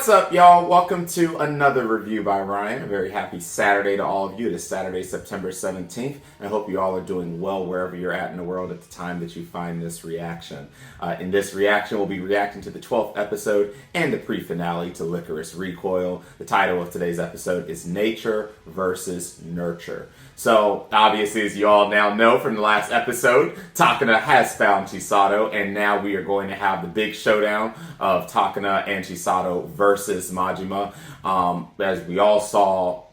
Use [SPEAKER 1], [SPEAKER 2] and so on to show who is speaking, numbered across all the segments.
[SPEAKER 1] What's up, y'all? Welcome to another review by Ryan. A very happy Saturday to all of you. It is Saturday, September 17th. I hope you all are doing well wherever you're at in the world at the time that you find this reaction. In this reaction, we'll be reacting to the 12th episode and the pre-finale to Lycoris Recoil. The title of today's episode is Nature versus Nurture. So, obviously, as you all now know from the last episode, Takana has found Chisato, and now we are going to have the big showdown of Takana and Chisato versus Majima. As we all saw,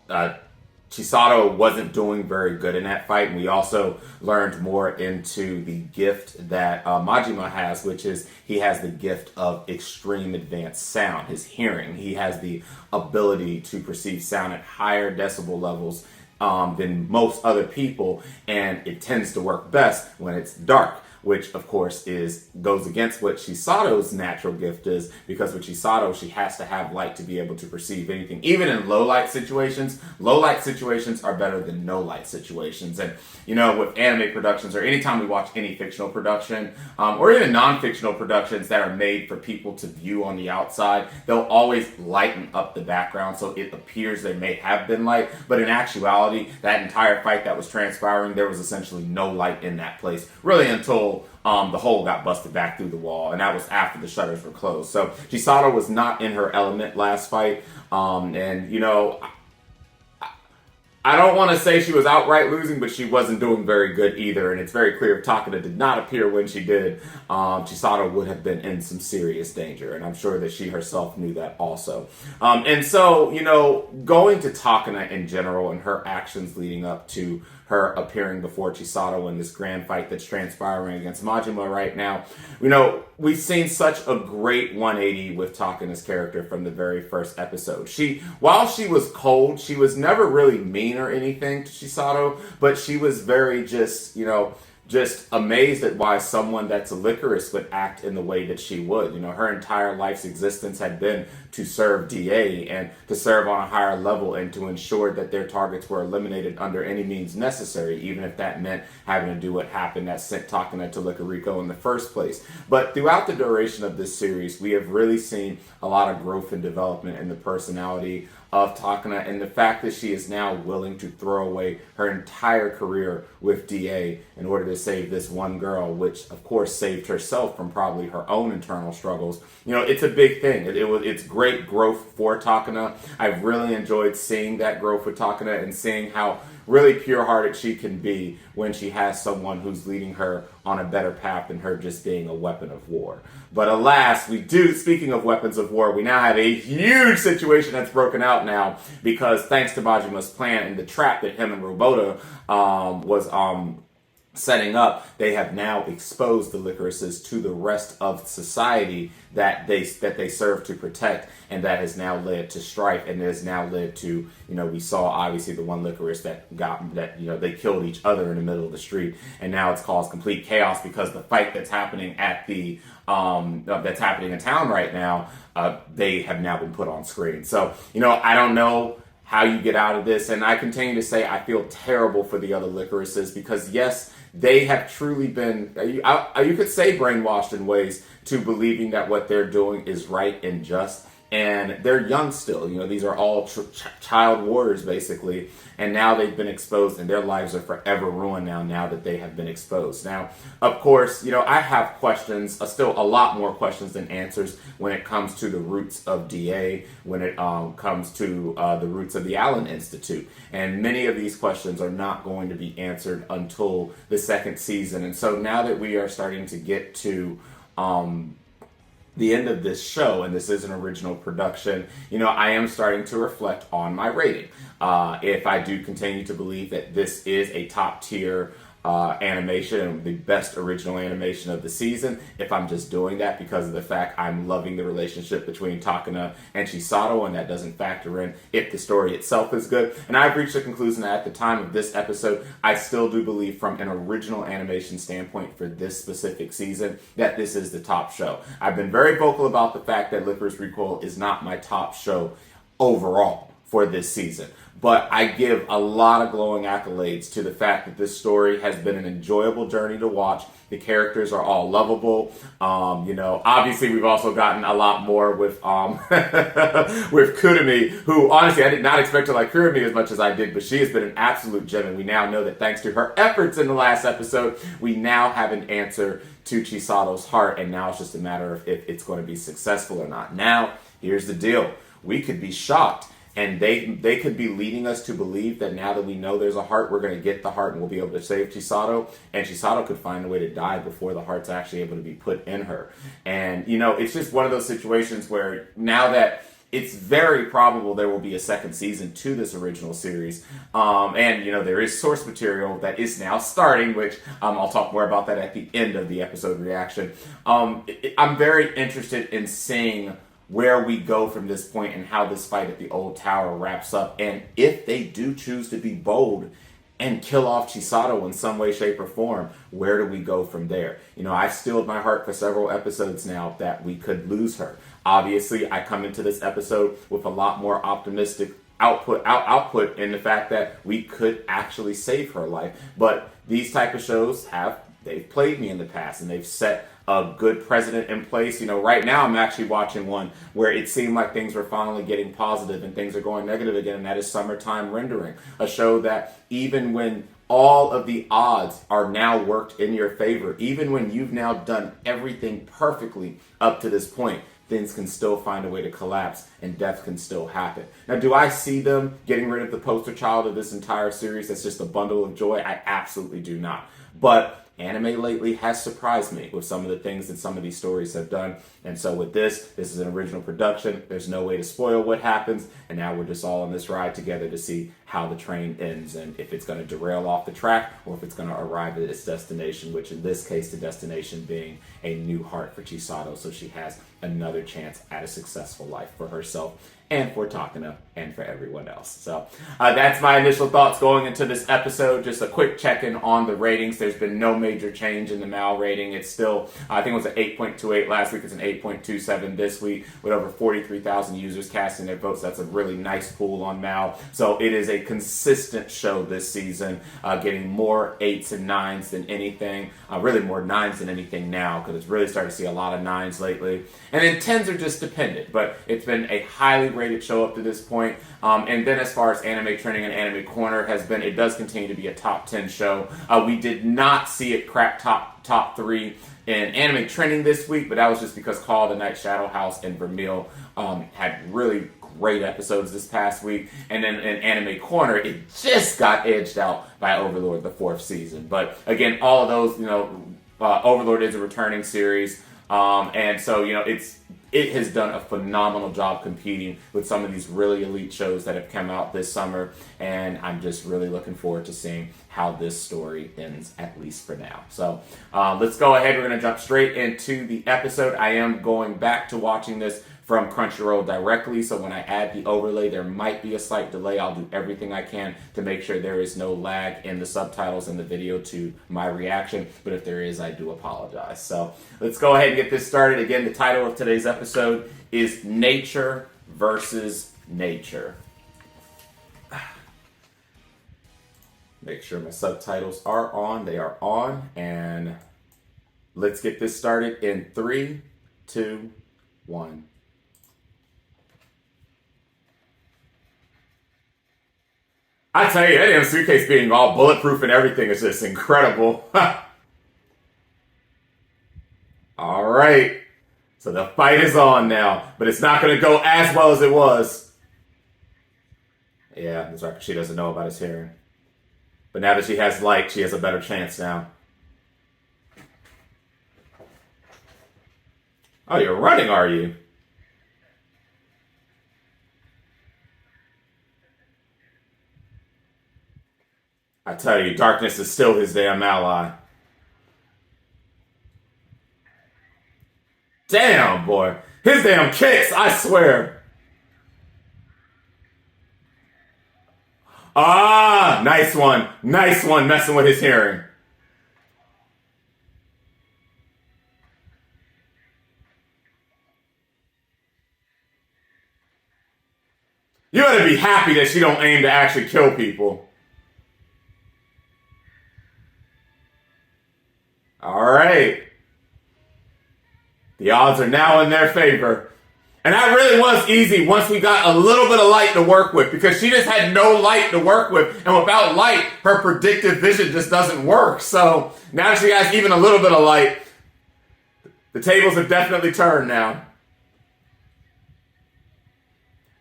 [SPEAKER 1] Chisato wasn't doing very good in that fight, and we also learned more into the gift that Majima has, which is he has the gift of extreme advanced sound, his hearing. He has the ability to perceive sound at higher decibel levels than most other people, and it tends to work best when it's dark, which of course goes against what Chisato's natural gift is, because with Chisato, she has to have light to be able to perceive anything. Even in low light situations are better than no light situations. And you know, with anime productions, or anytime we watch any fictional production, or even non-fictional productions that are made for people to view on the outside, they'll always lighten up the background so it appears they may have been light, but in actuality, that entire fight that was transpiring, there was essentially no light in that place, really until the hole got busted back through the wall, and that was after the shutters were closed. So Chisato was not in her element last fight, and you know, I don't want to say she was outright losing, but she wasn't doing very good either, and it's very clear if Takana did not appear when she did, Chisato would have been in some serious danger, and I'm sure that she herself knew that also. And so, you know, going to Takana in general and her actions leading up to her appearing before Chisato in this grand fight that's transpiring against Majima right now, you know, we've seen such a great 180 with Takana's character from the very first episode. While she was cold, she was never really mean or anything to Chisato, but she was very just amazed at why someone that's a Lycoris would act in the way that she would. You know, her entire life's existence had been to serve DA and to serve on a higher level and to ensure that their targets were eliminated under any means necessary, even if that meant having to do what happened that sent Takana to Lycorico in the first place. But throughout the duration of this series, we have really seen a lot of growth and development in the personality of Takana, and the fact that she is now willing to throw away her entire career with DA in order to save this one girl, which of course saved herself from probably her own internal struggles. You know, it's a big thing. It's great growth for Takana. I've really enjoyed seeing that growth with Takana and seeing how really pure-hearted she can be when she has someone who's leading her on a better path than her just being a weapon of war. But alas, speaking of weapons of war, we now have a huge situation that's broken out now, because thanks to Majima's plan and the trap that him and Robota was setting up, they have now exposed the Lycorises to the rest of society that they serve to protect, and that has now led to strife, and has now led to, you know, we saw obviously the one Lycoris they killed each other in the middle of the street, and now it's caused complete chaos because the fight that's happening at the that's happening in town right now, they have now been put on screen. So, you know, I don't know how you get out of this, and I continue to say I feel terrible for the other Lycorises, because yes, they have truly been, you could say, brainwashed in ways to believing that what they're doing is right and just. And they're young still. You know, these are all child warriors, basically. And now they've been exposed, and their lives are forever ruined now that they have been exposed. Now, of course, you know, I have questions, still a lot more questions than answers when it comes to the roots of DA, when it comes to the roots of the Allen Institute. And many of these questions are not going to be answered until the second season. And so now that we are starting to get to the end of this show, and this is an original production, you know, I am starting to reflect on my rating. If I do continue to believe that this is a top tier animation, the best original animation of the season, if I'm just doing that because of the fact I'm loving the relationship between Takana and Chisato, and that doesn't factor in if the story itself is good. And I've reached a conclusion that at the time of this episode, I still do believe from an original animation standpoint for this specific season that this is the top show. I've been very vocal about the fact that Lycoris Recoil is not my top show overall for this season. But I give a lot of glowing accolades to the fact that this story has been an enjoyable journey to watch. The characters are all lovable. Obviously we've also gotten a lot more with with Kurumi, who honestly I did not expect to like Kurumi as much as I did, but she has been an absolute gem, and we now know that thanks to her efforts in the last episode, we now have an answer to Chisato's heart, and now it's just a matter of if it's going to be successful or not. Now, here's the deal. We could be shocked. And they could be leading us to believe that now that we know there's a heart, we're going to get the heart and we'll be able to save Chisato. And Chisato could find a way to die before the heart's actually able to be put in her. And, it's just one of those situations where now that it's very probable there will be a second season to this original series. There is source material that is now starting, which I'll talk more about that at the end of the episode reaction. I'm very interested in seeing where we go from this point and how this fight at the old tower wraps up. And if they do choose to be bold and kill off Chisato in some way, shape, or form, where do we go from there? I've stilled my heart for several episodes now that we could lose her. Obviously, I come into this episode with a lot more optimistic output in the fact that we could actually save her life. But these type of shows they've played me in the past, and they've set a good precedent in place. Right now I'm actually watching one where it seemed like things were finally getting positive and things are going negative again, and that is Summertime Rendering, a show that even when all of the odds are now worked in your favor, even when you've now done everything perfectly up to this point, things can still find a way to collapse and death can still happen. Now, do I see them getting rid of the poster child of this entire series that's just a bundle of joy? I absolutely do not. But anime lately has surprised me with some of the things that some of these stories have done. And so with this is an original production. There's no way to spoil what happens. And now we're just all on this ride together to see how the train ends and if it's going to derail off the track or if it's going to arrive at its destination, which in this case, the destination being a new heart for Chisato. So she has another chance at a successful life for herself and for Takana and for everyone else. So that's my initial thoughts going into this episode. Just a quick check-in on the ratings. There's been no major change in the MAL rating. It's still, I think it was an 8.28 last week. It's an 8.27 this week with over 43,000 users casting their votes. That's a really nice pool on MAL. So it is a consistent show this season, getting more 8s and 9s than anything. Really more 9s than anything now, because it's really starting to see a lot of 9s lately. And then 10s are just dependent, but it's been a highly rated show up to this point. And then as far as anime trending and anime corner has been, it does continue to be a top 10 show. We did not see it crack top 3 in anime trending this week, but that was just because Call of the Night, Shadow House, and Vermeil had really great episodes this past week. And then in anime corner, it just got edged out by Overlord, the 4th season. But again, all of those, Overlord is a returning series. And so, it has done a phenomenal job competing with some of these really elite shows that have come out this summer. And I'm just really looking forward to seeing how this story ends, at least for now. So let's go ahead. We're going to jump straight into the episode. I am going back to watching this from Crunchyroll directly, so when I add the overlay, there might be a slight delay. I'll do everything I can to make sure there is no lag in the subtitles and the video to my reaction, but if there is, I do apologize. So let's go ahead and get this started. Again, the title of today's episode is Nature versus Nature. Make sure my subtitles are on. They are on, and let's get this started in 3, 2, 1. I tell you, that damn suitcase being all bulletproof and everything is just incredible. All right. So the fight is on now, but it's not going to go as well as it was. Yeah, that's right. She doesn't know about his hearing. But now that she has light, she has a better chance now. Oh, you're running, are you? I tell you, darkness is still his damn ally. Damn, boy. His damn kicks, I swear. Ah, nice one. Nice one, messing with his hearing. You better be happy that she don't aim to actually kill people. All right. The odds are now in their favor. And that really was easy once we got a little bit of light to work with, because she just had no light to work with. And without light, her predictive vision just doesn't work. So now that she has even a little bit of light, the tables have definitely turned now.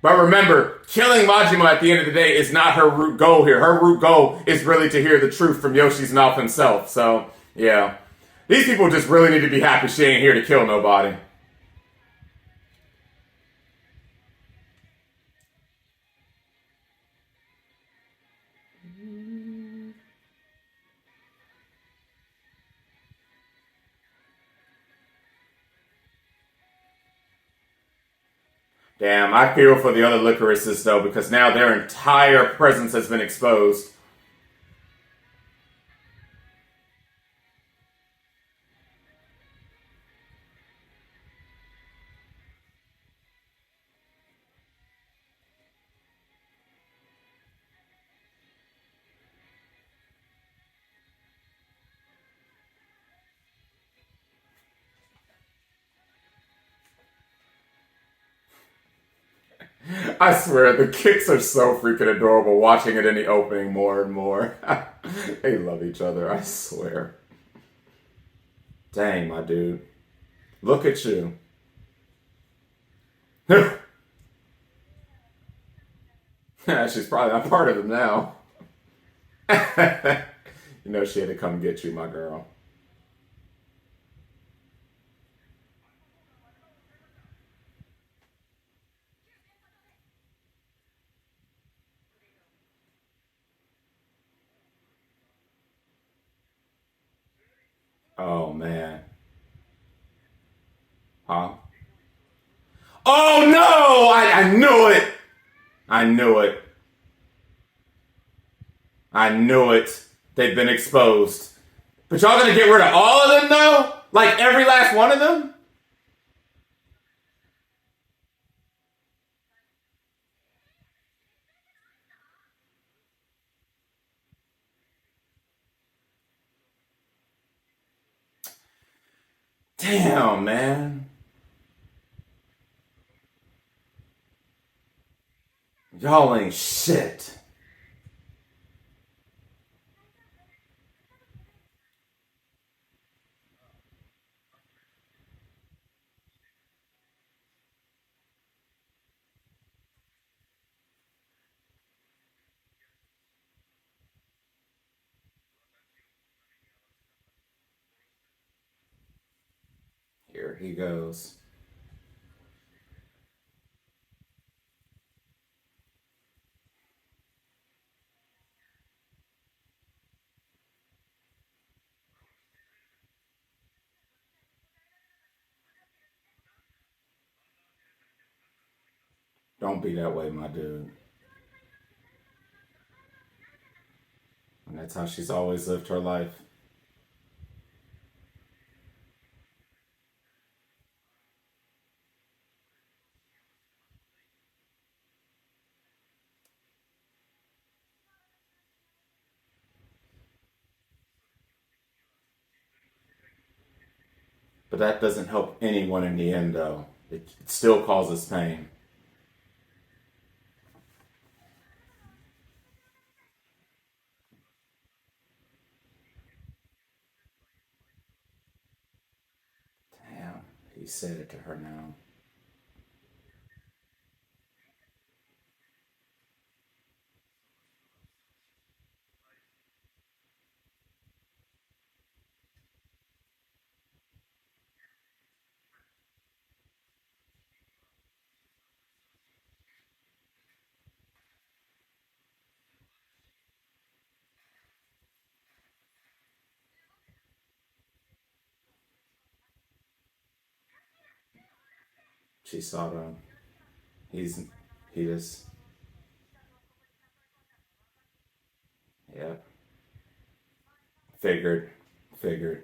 [SPEAKER 1] But remember, killing Majima at the end of the day is not her root goal here. Her root goal is really to hear the truth from Yoshi's mouth himself. So, yeah. These people just really need to be happy she ain't here to kill nobody. Damn, I feel for the other Lycorises though, because now their entire presence has been exposed. I swear, the kicks are so freaking adorable watching it in the opening more and more. They love each other, I swear. Dang, my dude. Look at you. She's probably not part of him now. You know she had to come get you, my girl. Oh, man. Huh? Oh, no! I knew it! I knew it. I knew it. They've been exposed. But y'all gonna get rid of all of them, though? Like every last one of them? Damn, man. Y'all ain't shit. Here he goes. Don't be that way, my dude. And that's how she's always lived her life. But that doesn't help anyone in the end, though. It still causes pain. Damn, he said it to her now. She saw them. He just, yeah, figured, figured.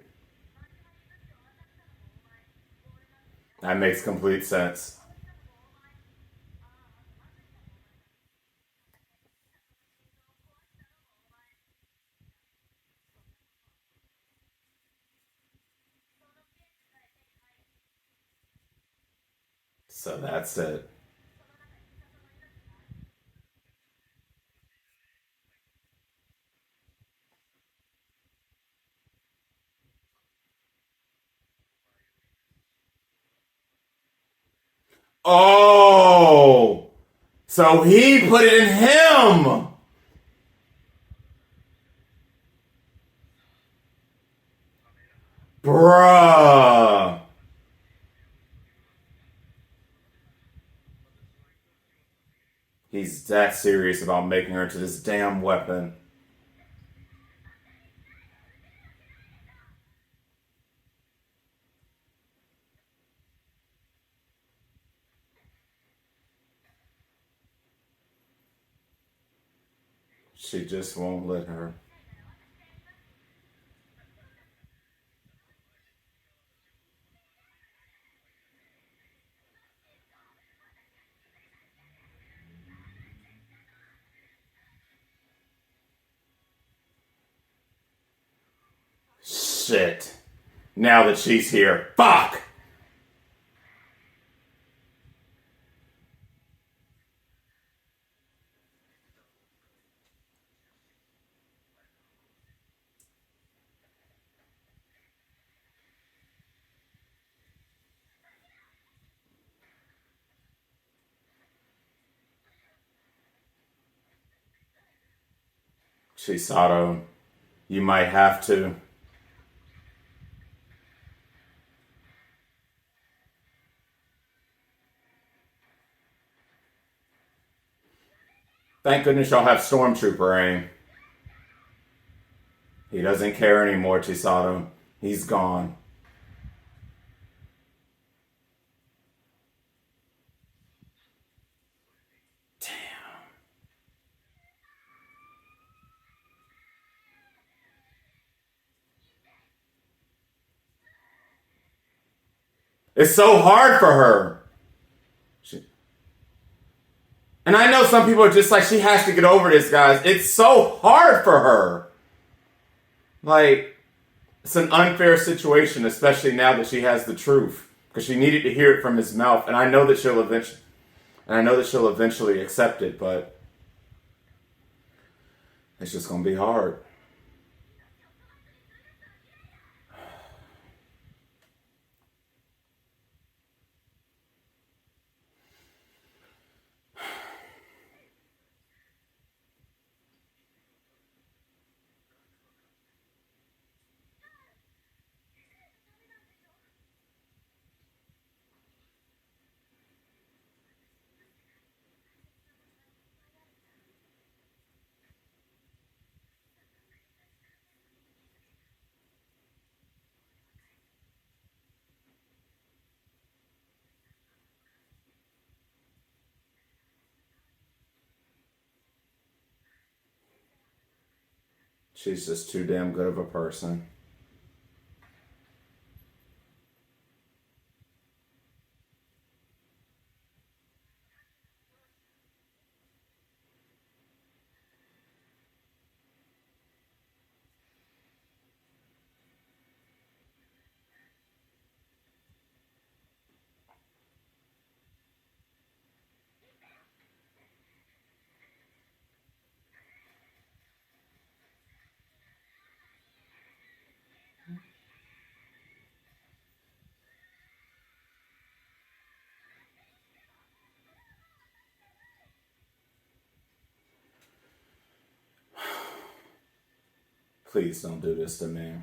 [SPEAKER 1] That makes complete sense. So that's it. Oh! So he put it in him! Bruh! He's that serious about making her into this damn weapon. She just won't let her. Shit. Now that she's here. Fuck! Chisato, you might have to. Thank goodness y'all have Stormtrooper aim. He doesn't care anymore, Chisato. He's gone. It's so hard for her. And I know some people are just like, she has to get over this, guys. It's so hard for her. Like, it's an unfair situation, especially now that she has the truth. Because she needed to hear it from his mouth. And I know that she'll eventually accept it, but it's just gonna be hard. She's just too damn good of a person. Please don't do this to me.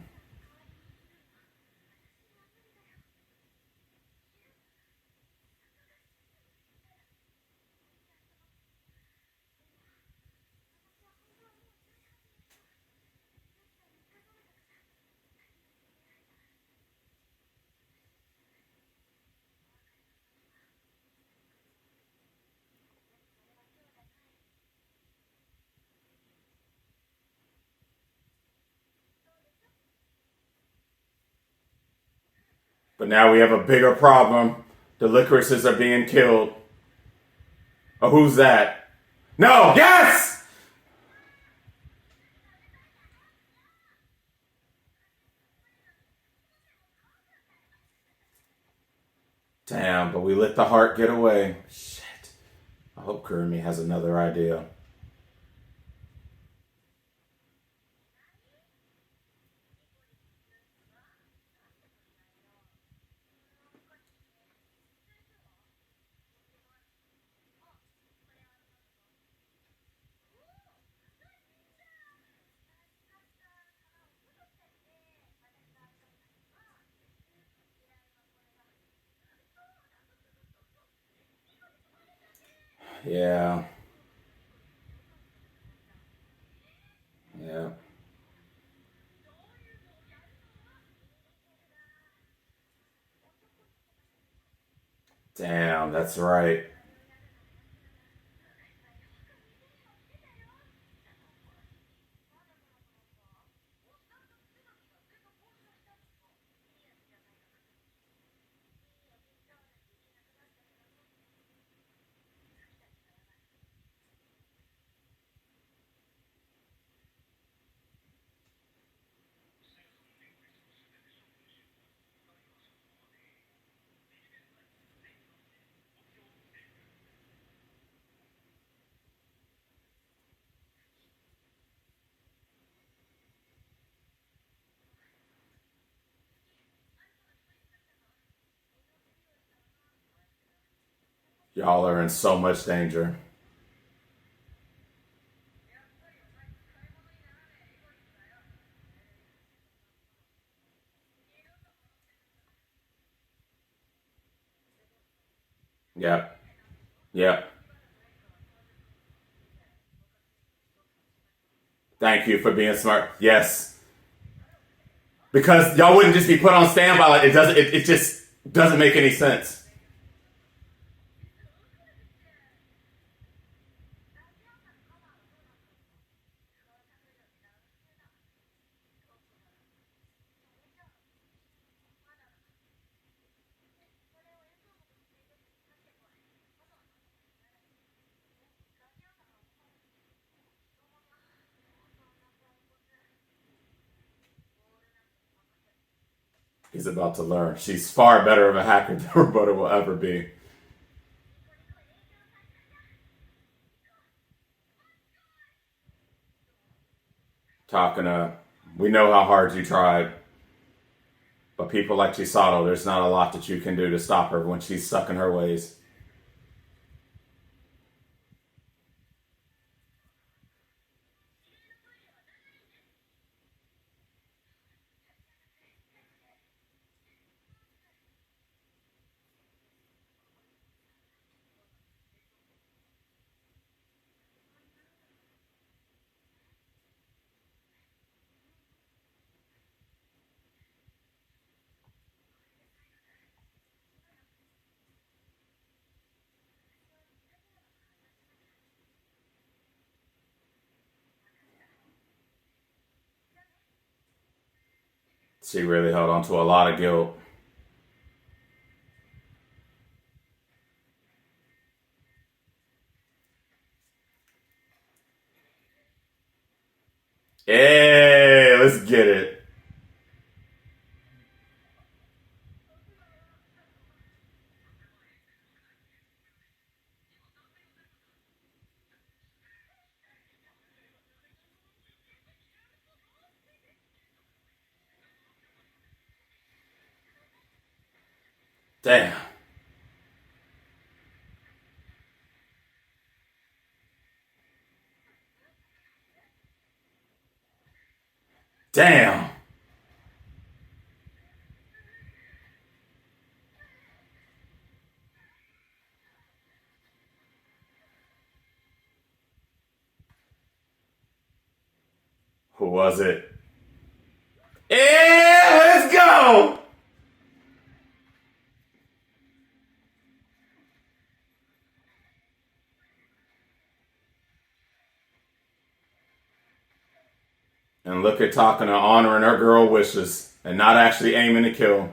[SPEAKER 1] But now we have a bigger problem. The licorices are being killed. Oh, who's that? No! Yes! Damn, but we let the heart get away. Shit. I hope Kurumi has another idea. Yeah. Yeah. Damn, that's right. Y'all are in so much danger. Yep. Yep. Thank you for being smart. Yes. Because y'all wouldn't just be put on standby. Like it doesn't. It just doesn't make any sense. He's about to learn. She's far better of a hacker than Roberta will ever be. Talking to, we know how hard you tried, but people like Chisato, there's not a lot that you can do to stop her when she's stuck in her ways. She really held on to a lot of guilt. Hey, let's get it. Damn. Damn. Who was it? Yeah, let's go. And look at talking to honoring her girl wishes and not actually aiming to kill.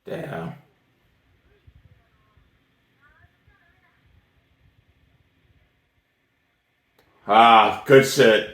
[SPEAKER 1] Damn. Ah, good shit.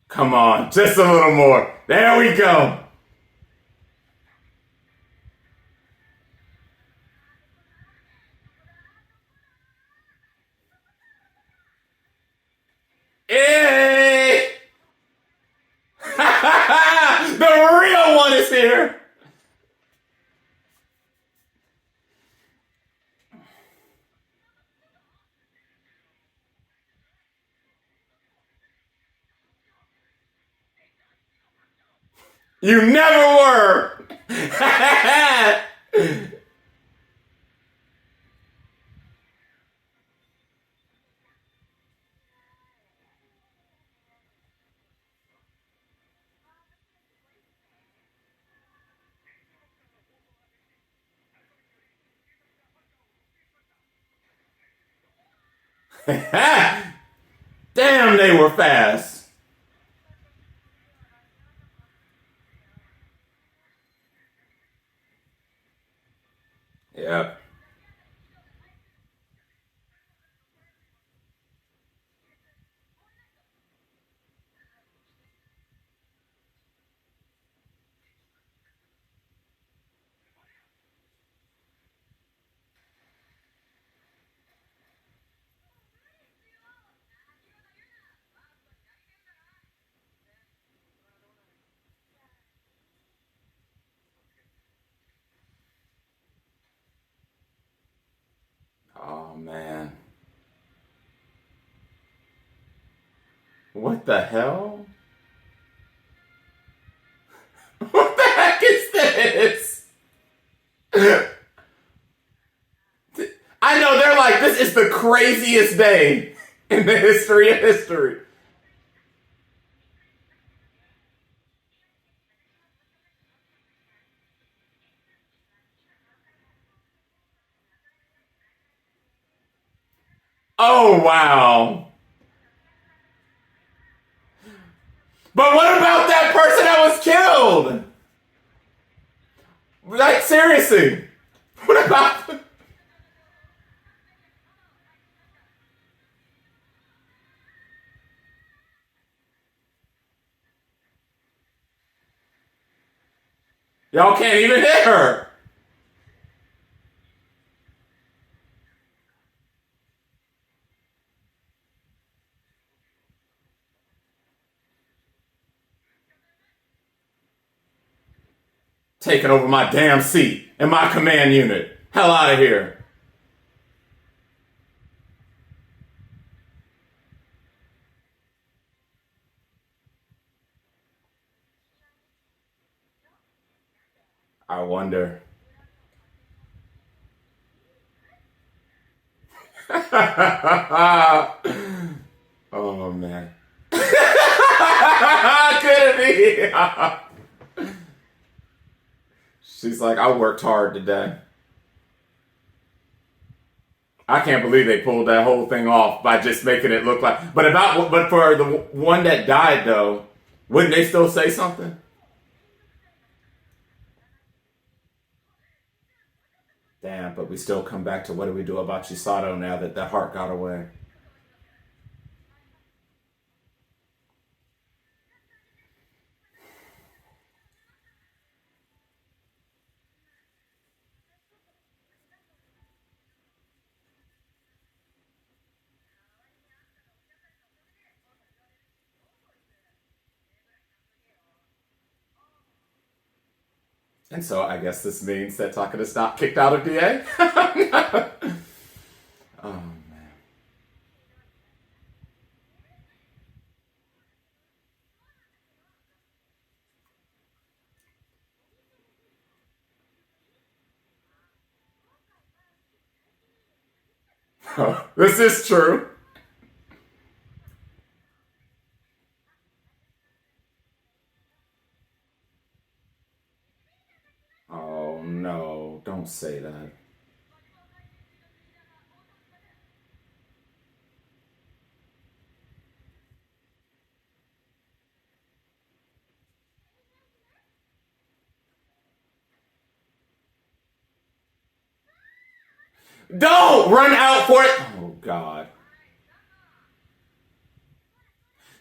[SPEAKER 1] Come on, just a little more. There we go. Hey! The real one is here. You never were. Damn, they were fast. Yep. Oh man. What the hell? What the heck is this? I know they're like, this is the craziest day in the history of history. Oh wow. But what about that person that was killed? Like seriously. What about y'all can't even hit her. Taking over my damn seat and my command unit. Hell out of here. I wonder. Oh man. Couldn't be. She's like, I worked hard today. I can't believe they pulled that whole thing off by just making it look like. But for the one that died though, wouldn't they still say something? Damn, but we still come back to what do we do about Chisato now that the heart got away? And so I guess this means that Takada's not kicked out of DA? Oh, man. Oh, this is true. Oh, no. Don't say that. Don't run out for it. Oh, God.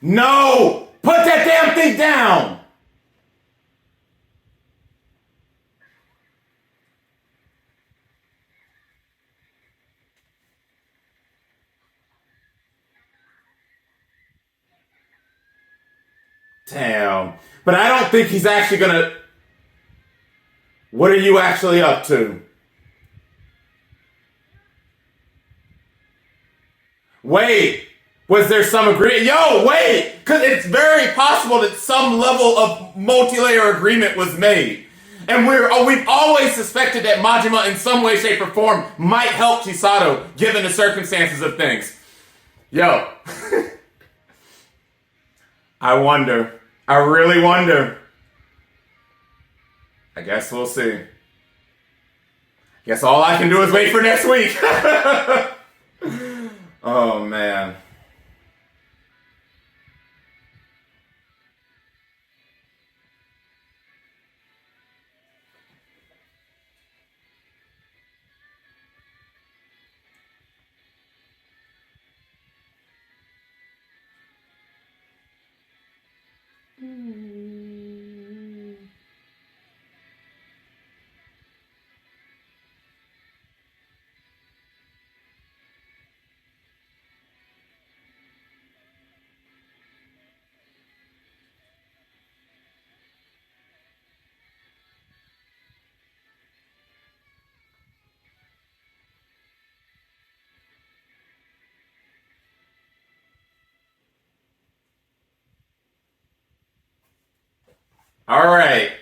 [SPEAKER 1] No! Put that damn thing down! Damn. But I don't think he's actually gonna... What are you actually up to? Wait! Was there some agreement? Yo, wait! Because it's very possible that some level of multi-layer agreement was made. And we've always suspected that Majima in some way, shape, or form might help Chisato, given the circumstances of things. Yo. I wonder. I really wonder. I guess we'll see. Guess all I can do is wait for next week. Oh, man.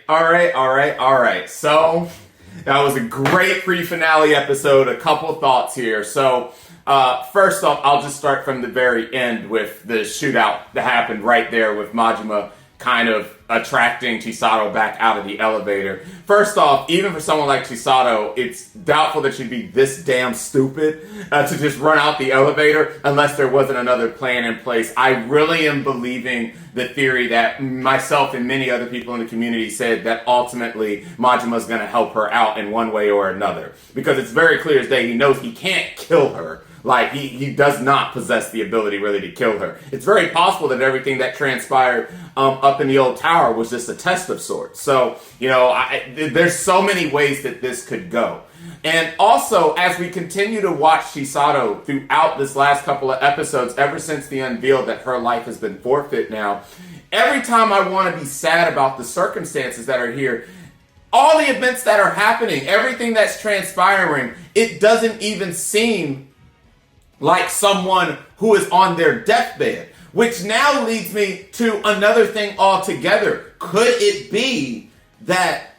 [SPEAKER 1] All right. So that was a great pre-finale episode. A couple thoughts here. So first off, I'll just start from the very end with the shootout that happened right there with Majima kind of attracting Chisato back out of the elevator. First off, even for someone like Chisato, it's doubtful that she'd be this damn stupid to just run out the elevator unless there wasn't another plan in place. I really am believing the theory that myself and many other people in the community said that ultimately Majima's going to help her out in one way or another. Because it's very clear as day he knows he can't kill her. Like, he does not possess the ability really to kill her. It's very possible that everything that transpired up in the old tower was just a test of sorts. So, you know, there's so many ways that this could go. And also, as we continue to watch Chisato throughout this last couple of episodes, ever since the unveil that her life has been forfeit now, every time I want to be sad about the circumstances that are here, all the events that are happening, everything that's transpiring, it doesn't even seem like someone who is on their deathbed. Which now leads me to another thing altogether. Could it be that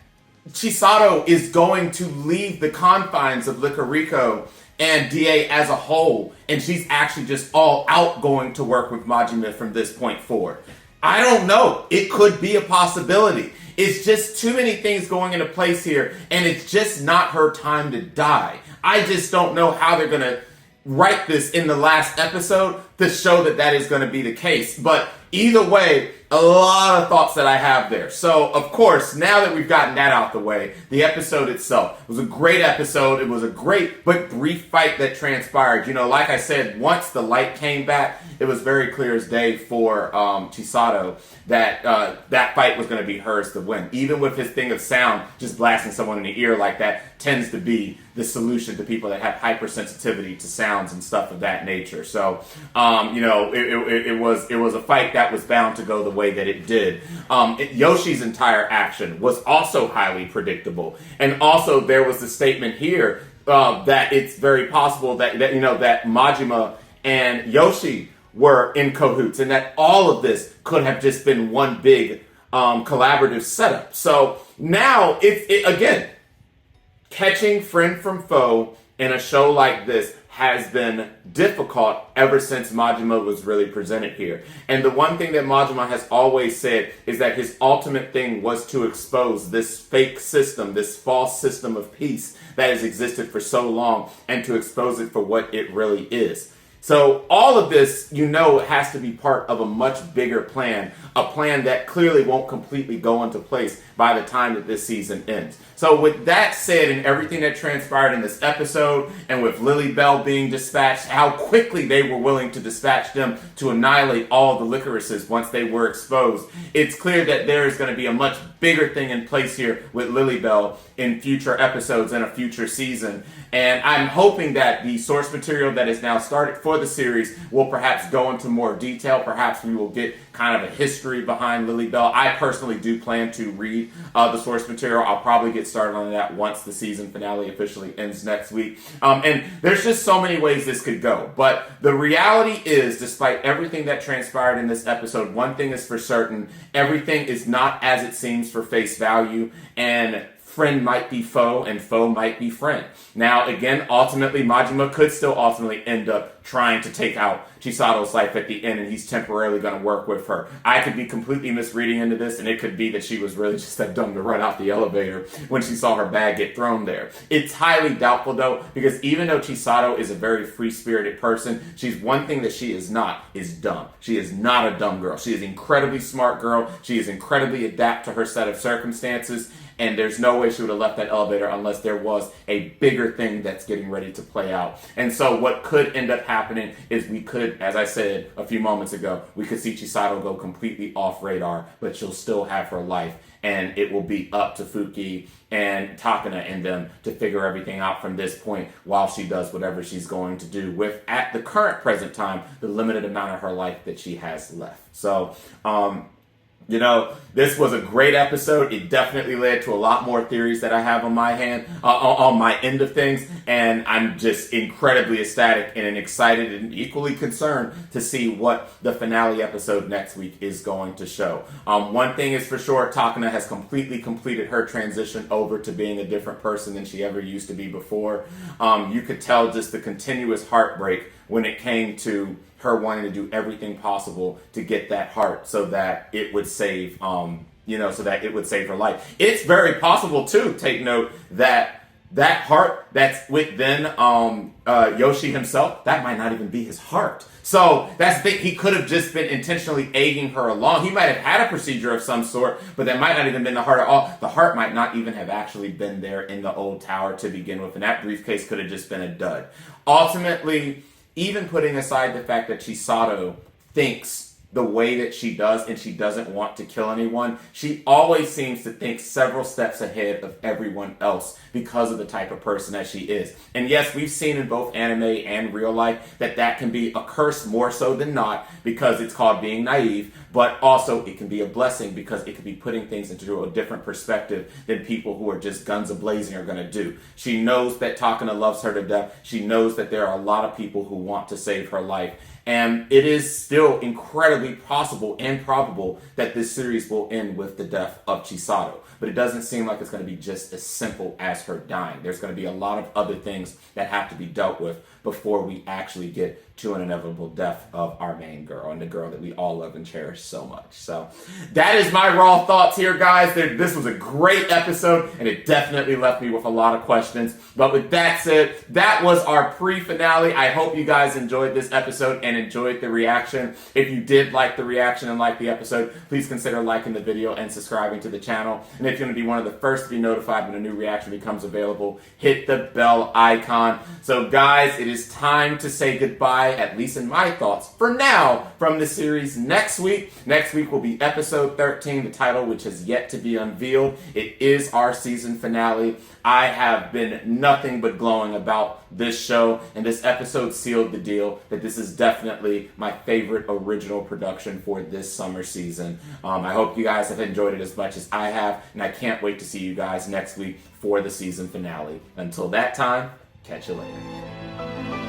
[SPEAKER 1] Chisato is going to leave the confines of Lycoris and DA as a whole, and she's actually just all out going to work with Majima from this point forward? I don't know. It could be a possibility. It's just too many things going into place here, and it's just not her time to die. I just don't know how they're going to write this in the last episode to show that that is going to be the case. But either way, a lot of thoughts that I have there. So, of course, now that we've gotten that out the way, the episode itself was a great episode. It was a great but brief fight that transpired. You know, like I said, once the light came back, it was very clear as day for Chisato that that fight was going to be hers to win. Even with his thing of sound, just blasting someone in the ear like that tends to be the solution to people that have hypersensitivity to sounds and stuff of that nature. So, you know, it was a fight that was bound to go the way that it did. Yoshi's entire action was also highly predictable. And also there was the statement here that it's very possible that Majima and Yoshi were in cahoots, and that all of this could have just been one big collaborative setup. So now again, catching friend from foe in a show like this has been difficult ever since Majima was really presented here. And the one thing that Majima has always said is that his ultimate thing was to expose this fake system, this false system of peace that has existed for so long, and to expose it for what it really is. So all of this, has to be part of a much bigger plan, a plan that clearly won't completely go into place by the time that this season ends. So with that said, and everything that transpired in this episode, and with Lily Bell being dispatched, how quickly they were willing to dispatch them to annihilate all of the Lycorises once they were exposed, it's clear that there is going to be a much bigger thing in place here with Lily Bell in future episodes and a future season. And I'm hoping that the source material that is now started for the series will perhaps go into more detail. Perhaps we will get kind of a history behind Lily Bell. I personally do plan to read the source material. I'll probably get started on that once the season finale officially ends next week. And there's just so many ways this could go. But the reality is, despite everything that transpired in this episode, one thing is for certain: everything is not as it seems for face value, and friend might be foe and foe might be friend. Now, again, ultimately, Majima could still ultimately end up trying to take out Chisato's life at the end, and he's temporarily going to work with her. I could be completely misreading into this, and it could be that she was really just that dumb to run out the elevator when she saw her bag get thrown there. It's highly doubtful, though, because even though Chisato is a very free-spirited person, she's one thing that she is not, is dumb. She is not a dumb girl. She is an incredibly smart girl. She is incredibly adept to her set of circumstances, and there's no way she would have left that elevator unless there was a bigger thing that's getting ready to play out. And so what could end up happening is we could, as I said a few moments ago, we could see Chisato go completely off radar, but she'll still have her life. And it will be up to Fuki and Takana and them to figure everything out from this point while she does whatever she's going to do with, at the current present time, the limited amount of her life that she has left. So, this was a great episode. It definitely led to a lot more theories that I have on my end of things, and I'm just incredibly ecstatic and excited and equally concerned to see what the finale episode next week is going to show. One thing is for sure, Takana has completely completed her transition over to being a different person than she ever used to be before. You could tell just the continuous heartbreak when it came to her wanting to do everything possible to get that heart so that it would save, her life. It's very possible too, take note, that heart that's within Yoshi himself, that might not even be his heart. So that's the thing. He could have just been intentionally egging her along. He might have had a procedure of some sort, but that might not even been the heart at all. The heart might not even have actually been there in the old tower to begin with, and that briefcase could have just been a dud. Ultimately, even putting aside the fact that Chisato thinks the way that she does and she doesn't want to kill anyone, she always seems to think several steps ahead of everyone else because of the type of person that she is. And yes, we've seen in both anime and real life that can be a curse more so than not, because it's called being naive, but also it can be a blessing because it could be putting things into a different perspective than people who are just guns a-blazing are going to do. She knows that Takana loves her to death. She knows that there are a lot of people who want to save her life. And it is still incredibly possible and probable that this series will end with the death of Chisato. But it doesn't seem like it's going to be just as simple as her dying. There's going to be a lot of other things that have to be dealt with before we actually get to an inevitable death of our main girl and the girl that we all love and cherish so much. So that is my raw thoughts here, guys. This was a great episode, and it definitely left me with a lot of questions. But with that said, that was our pre-finale. I hope you guys enjoyed this episode and enjoyed the reaction. If you did like the reaction and like the episode, please consider liking the video and subscribing to the channel. And if you want to be one of the first to be notified when a new reaction becomes available, hit the bell icon. So guys, it is time to say goodbye, at least in my thoughts, for now, from the series next week. Next week will be episode 13, the title which has yet to be unveiled. It is our season finale. I have been nothing but glowing about this show, and this episode sealed the deal that this is definitely definitely my favorite original production for this summer season. I hope you guys have enjoyed it as much as I have, and I can't wait to see you guys next week for the season finale. Until that time, catch you later.